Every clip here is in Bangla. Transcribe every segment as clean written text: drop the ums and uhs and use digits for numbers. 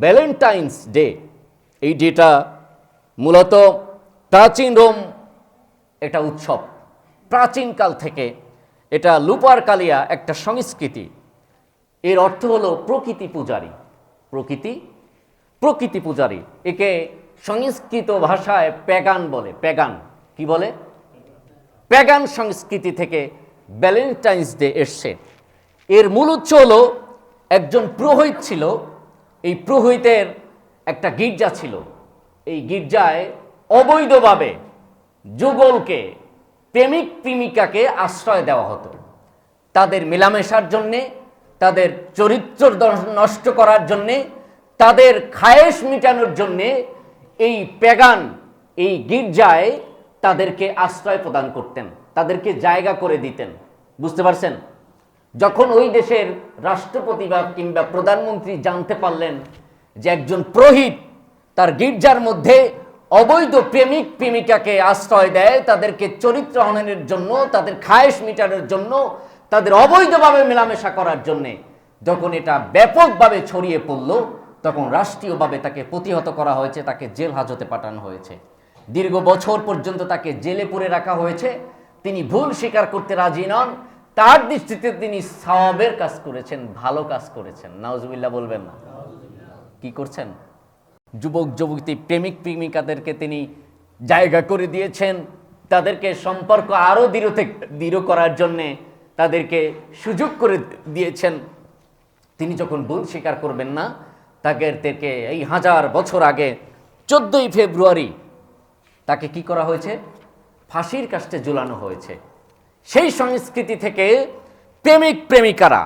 ভ্যালেন্টাইন্স ডে, এই ডেটা মূলত প্রাচীন রোম এটা উৎসব। প্রাচীনকাল থেকে এটা লুপারকালিয়া একটা সংস্কৃতি। এর অর্থ হলো প্রকৃতি পূজারী। প্রকৃতি পূজারী, একে সংস্কৃত ভাষায় প্যাগান বলে। প্যাগান কি বলে? প্যাগান সংস্কৃতি থেকে ভ্যালেন্টাইন্স ডে এসছে। এর মূল উৎস হলো একজন পুরোহিত ছিল। এই পুরোহিতের একটা গির্জা ছিল। এই গির্জায় অবৈধভাবে যুগলকে, প্রেমিক প্রেমিকাকে আশ্রয় দেওয়া হতো। তাদের মেলামেশার জন্যে, তাদের চরিত্র নষ্ট করার জন্যে, তাদের খায়েশ মিটানোর জন্যে এই প্যাগান এই গির্জায় তাদেরকে আশ্রয় প্রদান করতেন, তাদেরকে জায়গা করে দিতেন। বুঝতে পারছেন? যখন ওই দেশের রাষ্ট্রপতি বা কিংবা প্রধানমন্ত্রী জানতে পারলেন যে একজন পুরোহিত তার গির্জার মধ্যে অবৈধ প্রেমিক প্রেমিকাকে আশ্রয় দেয়, তাদেরকে চরিত্র হননের জন্য, তাদের খায়েশ মিটানোর জন্য, তাদের অবৈধভাবে মেলামেশা করার জন্যে, যখন এটা ব্যাপকভাবে ছড়িয়ে পড়ল, তখন রাষ্ট্রীয়ভাবে তাকে প্রতিহত করা হয়েছে, তাকে জেল হাজতে পাঠানো হয়েছে। দীর্ঘ বছর পর্যন্ত তাকে জেলে পুরে রাখা হয়েছে। তিনি ভুল স্বীকার করতে রাজি নন। তার দৃষ্টিতে তিনি সওয়াবের কাজ করেছেন, ভালো কাজ করেছেন। নাউজুবিল্লাহ বলবেন না? কি করছেন? যুবক যুবতী প্রেমিক প্রেমিকাদেরকে তিনি জায়গা করে দিয়েছেন, তাদেরকে সম্পর্ক আরও দৃঢ় করার জন্যে তাদেরকে সুযোগ করে দিয়েছেন। তিনি যখন ভুল স্বীকার করবেন না, তাদেরকে এই 1000 বছর আগে 14ই ফেব্রুয়ারি তাকে কি করা হয়েছে? ফাঁসির কাস্টে ঝুলানো হয়েছে। সেই সংস্কৃতি থেকে প্রেমিক প্রেমিকারা,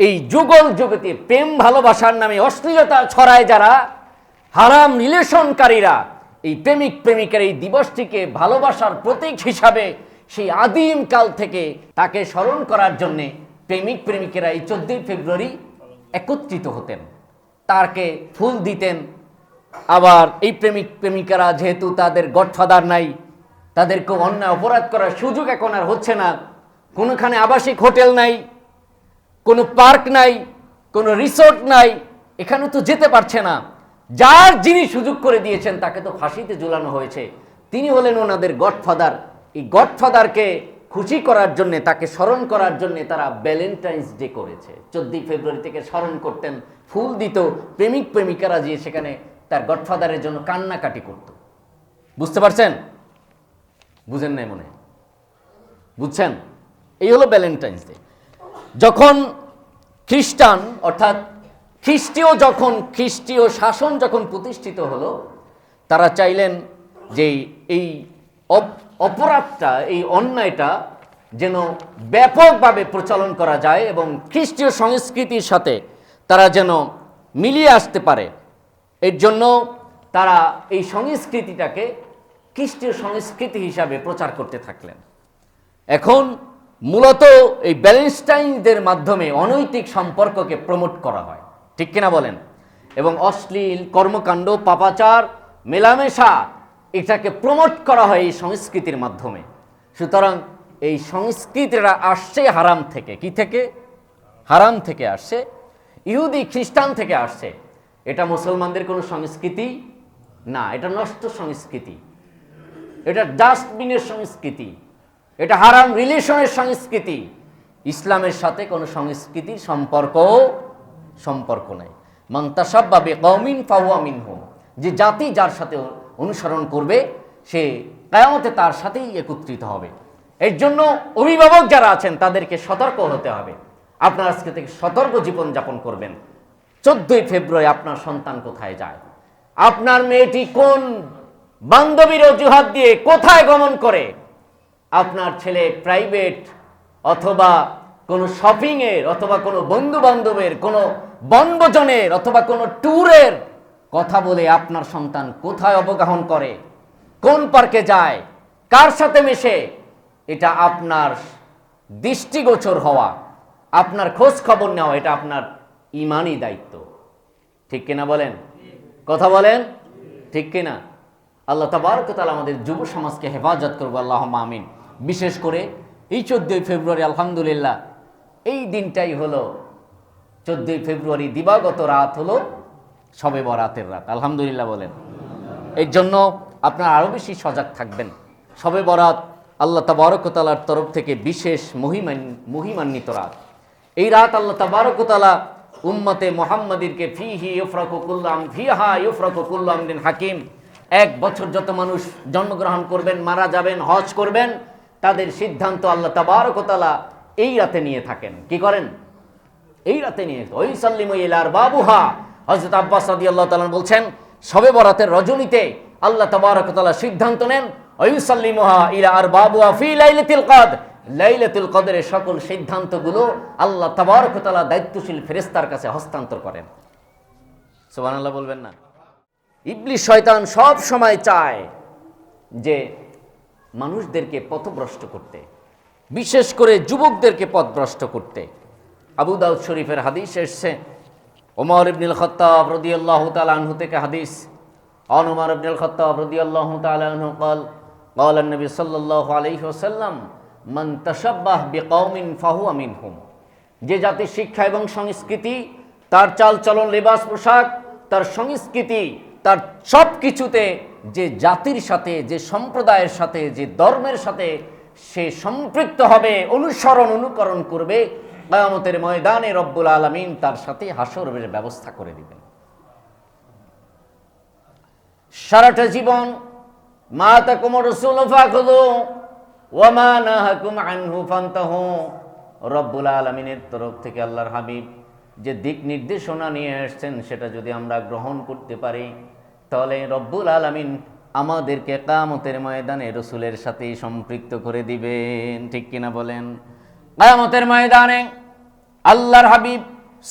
এই যুগল যুগতে প্রেম ভালোবাসার নামে অশ্লীলতা ছড়ায় যারা, হারাম রিলেশনকারীরা, এই প্রেমিক প্রেমিকার এই দিবসটিকে ভালোবাসার প্রতীক হিসাবে সেই আদিম কাল থেকে তাকে স্মরণ করার জন্যে প্রেমিক প্রেমিকেরা এই 14ই ফেব্রুয়ারি একত্রিত হতেন, তাকে ফুল দিতেন। আবার এই প্রেমিক প্রেমিকারা যেহেতু তাদের গডফাদার নাই, তাদেরকে অন্যায় অপরাধ করার সুযোগ এখন আর হচ্ছে না। কোনোখানে আবাসিক হোটেল নাই, কোনো পার্ক নাই, কোনো রিসোর্ট নাই, এখানে তো যেতে পারছে না। যার যিনি সুযোগ করে দিয়েছেন তাকে তো ফাঁসিতে ঝুলানো হয়েছে। তিনি হলেন ওনাদের গডফাদার। এই গডফাদারকে খুশি করার জন্যে, তাকে স্মরণ করার জন্যে তারা ভ্যালেন্টাইন্স ডে করেছে। 14ই ফেব্রুয়ারি থেকে স্মরণ করতেন, ফুল দিত। প্রেমিক প্রেমিকারা যে সেখানে তার গডফাদারের জন্য কান্নাকাটি করত। বুঝতে পারছেন? বুঝেন নাই মনে? বুঝছেন? এই হলো ভ্যালেন্টাইন্স ডে। যখন খ্রিস্টান অর্থাৎ খ্রিস্টীয় শাসন যখন প্রতিষ্ঠিত হলো, তারা চাইলেন যে এই অপরাধটা, এই অন্যায়টা যেন ব্যাপকভাবে প্রচলন করা যায় এবং খ্রিস্টীয় সংস্কৃতির সাথে তারা যেন মিলিয়ে আসতে পারে। এর জন্য তারা এই সংস্কৃতিটাকে খ্রিস্টীয় সংস্কৃতি হিসাবে প্রচার করতে থাকলেন। এখন মূলত এই ভ্যালেন্টাইনদের মাধ্যমে অনৈতিক সম্পর্ককে প্রমোট করা হয়, ঠিক কিনা বলেন? এবং অশ্লীল কর্মকাণ্ড, পাপাচার, মেলামেশা, এটাকে প্রমোট করা হয় এই সংস্কৃতির মাধ্যমে। সুতরাং এই সংস্কৃতিটা আসছে হারাম থেকে। কি থেকে? হারাম থেকে আসছে, ইহুদি খ্রিস্টান থেকে আসছে। এটা মুসলমানদের কোনো সংস্কৃতি না, এটা নষ্ট সংস্কৃতি, এটা ডাস্টবিনের সংস্কৃতি, এটা হারাম রিলেশনের সংস্কৃতি। ইসলামের সাথে কোনো সংস্কৃতির সম্পর্ক নাই। মান তাশাব্বাহা বিকওমিন ফাহুয়া মিনহুম। যে জাতি যার সাথে অনুসরণ করবে সে কিয়ামতে তার সাথেই একত্রিত হবে। এর জন্য অভিভাবক যারা আছেন তাদেরকে সতর্ক হতে হবে। আপনার আজকে থেকে সতর্ক জীবন যাপন করবেন। 14ই ফেব্রুয়ারি আপনার সন্তান কোথায় যায়, আপনার মেয়েটি কোন বান্ধবীর অজুহাত দিয়ে কোথায় গমন করে, আপনার ছেলে প্রাইভেট অথবা কোনো শপিংয়ের অথবা কোনো বন্ধু বান্ধবের কোনো বনভোজনের অথবা কোনো ট্যুরের কথা বলে আপনার সন্তান কোথায় অবগাহন করে, কোন পার্কে যায়, কার সাথে মেশে, এটা আপনার দৃষ্টিগোচর হওয়া, আপনার খোঁজ খবর নেওয়া, এটা আপনার ইমানি দায়িত্ব। ঠিক কিনা বলেন? কথা বলেন, ঠিক কিনা? আল্লাহ তাবারক ওয়া তাআলা আমাদের যুব সমাজকে হেফাজত করবো, আল্লাহুম্মা আমিন। বিশেষ করে এই 14ই ফেব্রুয়ারি, আলহামদুলিল্লাহ, এই দিনটাই হলো 14ই ফেব্রুয়ারি দিবাগত রাত হলো শবে বরাতের রাত, আলহামদুলিল্লাহ বলেন। এর জন্য আপনারা আরও বেশি সজাগ থাকবেন। শবে বরাত আল্লাহ তাবারক ওয়া তাআলার তরফ থেকে বিশেষ মহিমান্বিত রাত। এই রাত আল্লাহ তাবারক ওয়া তাআলা উম্মতে মুহাম্মাদিরকে ফিহা ইউফরাকু কুল্লু আমরিন হাকিম, এক বছর যত মানুষ জন্মগ্রহণ করবেন, মারা যাবেন, হজ করবেন, তাদের সিদ্ধান্ত আল্লাহ তাবারক ওয়া তাআলা এই রাতে নিয়ে থাকেন। কি করেন? এই রাতে নিয়ে। ওই সাল্লিমু ইলা আরবাবুহা, হযরত আব্বাস রাদিয়াল্লাহু তাআলা বলছেন, শবে বরাতের রজনীতে আল্লাহ তাবারক ওয়া তাআলা সিদ্ধান্ত নেন, ওই সাল্লিমুহা ইলা আরবাবুহা ফি লাইলাতুল কদর, লাইলাতুল কদরের সকল সিদ্ধান্তগুলো আল্লাহ তাবারক ওয়া তাআলা দায়িত্বশীল ফেরেশতার কাছে হস্তান্তর করেন। সুবহানাল্লাহ বলবেন না? ইবলিস শয়তান সব সময় চায় যে মানুষদেরকে পথভ্রষ্ট করতে, বিশেষ করে যুবকদেরকে পথভ্রষ্ট করতে। আবু দাউদ শরীফের হাদিস এসেছে, ওমর ইবনুল খাত্তাব রাদিয়াল্লাহু তাআলা আনহু থেকে হাদিস, আন ওমর ইবনুল খাত্তাব রাদিয়াল্লাহু তাআলা আনহু قال قال النبي صلى الله عليه وسلم من تشبه بقوم فهو منهم, যে জাতির শিক্ষা এবং সংস্কৃতি, তার চালচলন, লেবাস পোশাক, তার সংস্কৃতি, তার সব কিছুতে যে জাতির সাথে, যে সম্প্রদায়ের সাথে, যে ধর্মের সাথে সে সম্পৃক্ত হবে, অনুকরণ করবে, কিয়ামতের ময়দানে রব্বুল আলামিন তার সাথে হাসরের ব্যবস্থা করে দিবেন। সারাটা জীবন মা তাকুমুর রাসূলু ফাখুযু ওয়া মা নাহাকুম আনহু ফান্তাহু, রব্বুল আলামিনের তরফ থেকে আল্লাহর হাবিব যে দিক নির্দেশনা নিয়ে আসছেন সেটা যদি আমরা গ্রহণ করতে পারি, তাহলে রব্বুল আলামিন আমাদেরকে কিয়ামতের ময়দানে রাসূলের সাথে সম্পৃক্ত করে দিবেন। ঠিক কিনা বলেন? কিয়ামতের ময়দানে আল্লাহর হাবিব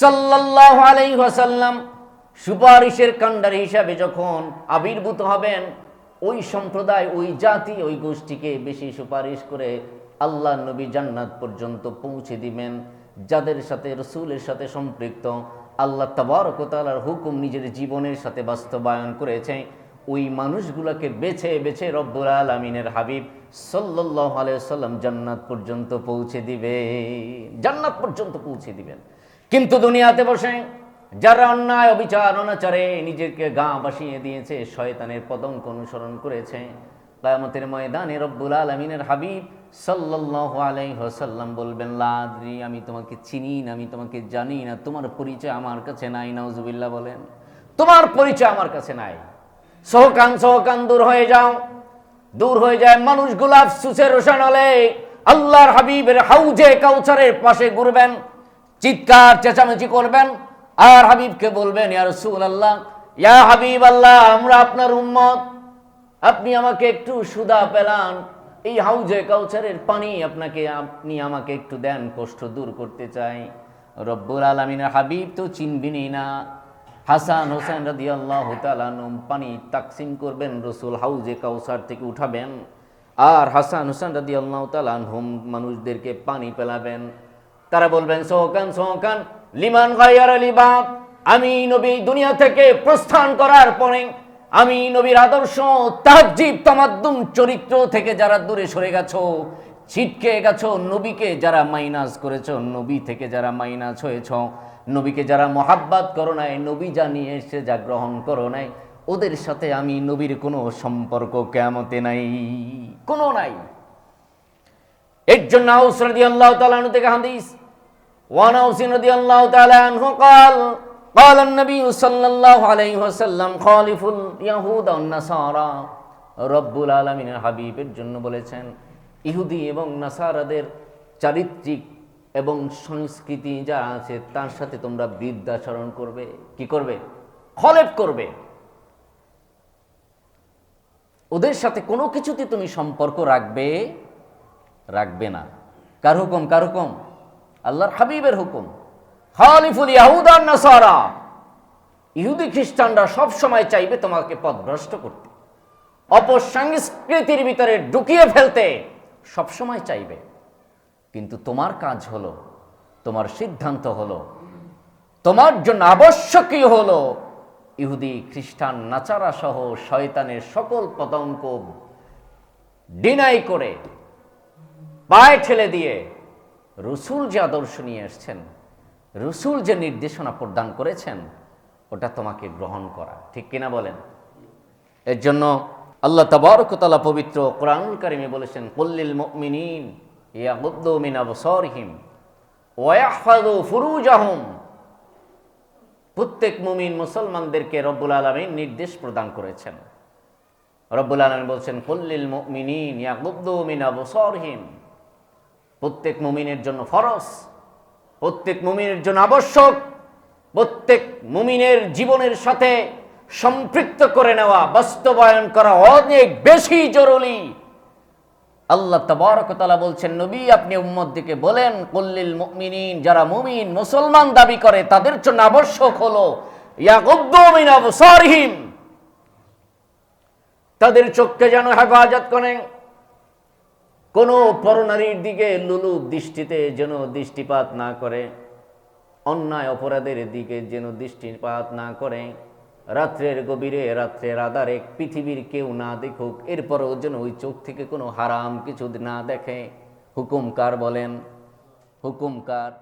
সাল্লাল্লাহু আলাইহি ওয়াসাল্লাম সুপারিশের কাণ্ডারি হিসাবে যখন আবির্ভূত হবেন, ওই সম্প্রদায়, ওই জাতি, ওই গোষ্ঠীকে বেশি সুপারিশ করে আল্লাহ নবী জান্নাত পর্যন্ত পৌঁছে দিবেন। যাদের সাথে রাসূলের সাথে সম্পৃক্ত, আল্লাহ তাবারক ওয়া তাআলার হুকুম নিজের জীবনের সাথে বাস্তবায়ন করেছে, ওই মানুষগুলোকে বেছে বেছে রব্বুল আলামিনের হাবিব সাল্লাল্লাহু আলাইহি ওয়াসাল্লাম জান্নাত পর্যন্ত পৌঁছে দিবেন, জান্নাত পর্যন্ত পৌঁছে দিবেন। কিন্তু দুনিয়াতে বসে যারা অন্যায়, অবিচার, অনাচারে নিজেকে গা বাসিয়ে দিয়েছে, শয়তানের পদঙ্ক অনুসরণ করেছে, কিয়ামতের ময়দানে রব্বুল আলামিনের হাবিব সাল্লাল্লাহু আলাইহি ওয়াসাল্লাম বলবেন, লা আদরি, আমি তোমাকে চিনি না, আমি তোমাকে জানি না, তোমার পরিচয় আমার কাছে নাই। নাউজুবিল্লাহ বলেন। তোমার পরিচয় আমার কাছে নাই। সহকান দূর হয়ে যাও, দূর হয়ে যায়। মানুষগুলো আফসোসের রোশনালে আল্লাহর হাবিবের হাউজে কাউসারের পাশে ঘুরবেন, চিৎকার চেঁচামেচি করবেন, আর হাবিবকে বলবেন, ইয়া রাসূলুল্লাহ, ইয়া হাবিব আল্লাহ, আমরা আপনার উম্মত, আপনি আমাকে একটু সুদা পেলান, এই হাউজে কাউসারের পানি আপনি আমাকে একটু দেন, কষ্ট দূর করতে চাই। রব্বুল আলামিনের হাবিব তো চিনবিনই না। হাসান হোসেন রাদিয়াল্লাহু তাআলা পানি তাকসিম করবেন, রাসূল হাউজে কাউসার থেকে উঠাবেন, আর হাসান হোসেন রাদিয়াল্লাহু তাআলা মানুষদেরকে পানি পেলাবেন। তারা বলবেন, সোহকান লিমান গায়রা লিবাব, আমি নবী দুনিয়া থেকে প্রস্থান করার পরে, আমি নবীর আদর্শ, তাহজিব, তামাদ্দুন, চরিত্র থেকে যারা দূরে সরে গেছো, ছিটকে গেছো, নবীকে যারা মাইনাস করেছো, নবী থেকে যারা মাইনাস হয়েছ, নবীকে যারা মহাব্বত করো নাই, নবী যা নিয়ে এসে যা গ্রহণ করো নাই, ওদের সাথে আমি নবীর কোনো সম্পর্ক কিয়ামতে নাই, কোনো নাই। এর জন্য আউস রাদিয়াল্লাহু তাআলা আনহু থেকে হাদিস, ওয়া আউস রাদিয়াল্লাহু তাআলা আনহু قال قال النبي صلى الله عليه وسلم خالفوا اليهود والنصارى, রব্বুল আলামিনের হাবিবের জন্য বলেছেন, ইহুদি এবং নাসারাদের চারিত্রিক এবং সংস্কৃতি যা আছে তার সাথে তোমরা বিদ্যাচরণ করবে। কি করবে? খলেফ করবে। ওদের সাথে কোনো কিছুতে তুমি সম্পর্ক রাখবে না। কার হুকুম? আল্লাহর হাবিবের হুকুম। খালিফুল ইয়াহুদ ওয়ান নাসারা, ইহুদি খ্রিস্টানরা সব সময় চাইবে তোমাকে পথভ্রষ্ট করতে, অপসংস্কৃতির ভিতরে ঢুকিয়ে ফেলতে সব সময় চাইবে। কিন্তু তোমার কাজ হলো, তোমার সিদ্ধান্ত হলো, তোমার জন্য আবশ্যকীয় হলো ইহুদি, খ্রিস্টান, নাচারা সহ শয়তানের সকল পতঙ্ক ডিনাই করে, পায়ে ঠেলে দিয়ে রাসূল যে আদর্শ নিয়ে এসেছেন, রাসূল যে নির্দেশনা প্রদান করেছেন, ওটা তোমাকে গ্রহণ করা, ঠিক কিনা বলেন? এর জন্য আল্লাহ তাবারক ওয়া তাআলা পবিত্র কোরআনুল কারীমে বলেছেন, কুল্লিল মুমিনিন ইয়াগুদ্দু মিন আবসারিহিম ওয়া ইয়াহফাযু ফুরুজাহুম। প্রত্যেক মুমিন মুসলমানদেরকে রব্বুল আলামিন নির্দেশ প্রদান করেছেন। রব্বুল আলামিন বলছেন, কুল্লিল মুমিনিন ইয়াগুদ্দু মিন আবসারিহিম। প্রত্যেক মুমিনের জন্য ফরজ, প্রত্যেক মুমিনের জন্য আবশ্যক, প্রত্যেক মুমিনের জীবনের সাথে সম্পৃক্ত করে নেওয়া, বাস্তবায়ন করা অনেক বেশি জরুরি। আল্লাহ তাবারক ওয়া তাআলা বলছেন, নবী আপনি উম্মতদেরকে বলেন, কুল্লিল মুমিনিন, যারা মুমিন মুসলমান দাবি করে তাদের জন্য আবশ্যক হলো ইয়াগুদ্দু মিন আবসারিহিম, তাদের চোখকে যেন হেফাজত করেন, কোনো পরনারীর দিকে লুলুপ দৃষ্টিতে যেন দৃষ্টিপাত না করে, অন্যায় অপরাধের দিকে যেন দৃষ্টিপাত না করে, রাত্রের গভীরে রাত্রের আধারে পৃথিবীর কেউ না দেখুক, এরপরেও যেন ওই চোখ থেকে কোনো হারাম কিছু না দেখে। হুকুম কার বলেন? হুকুম কার?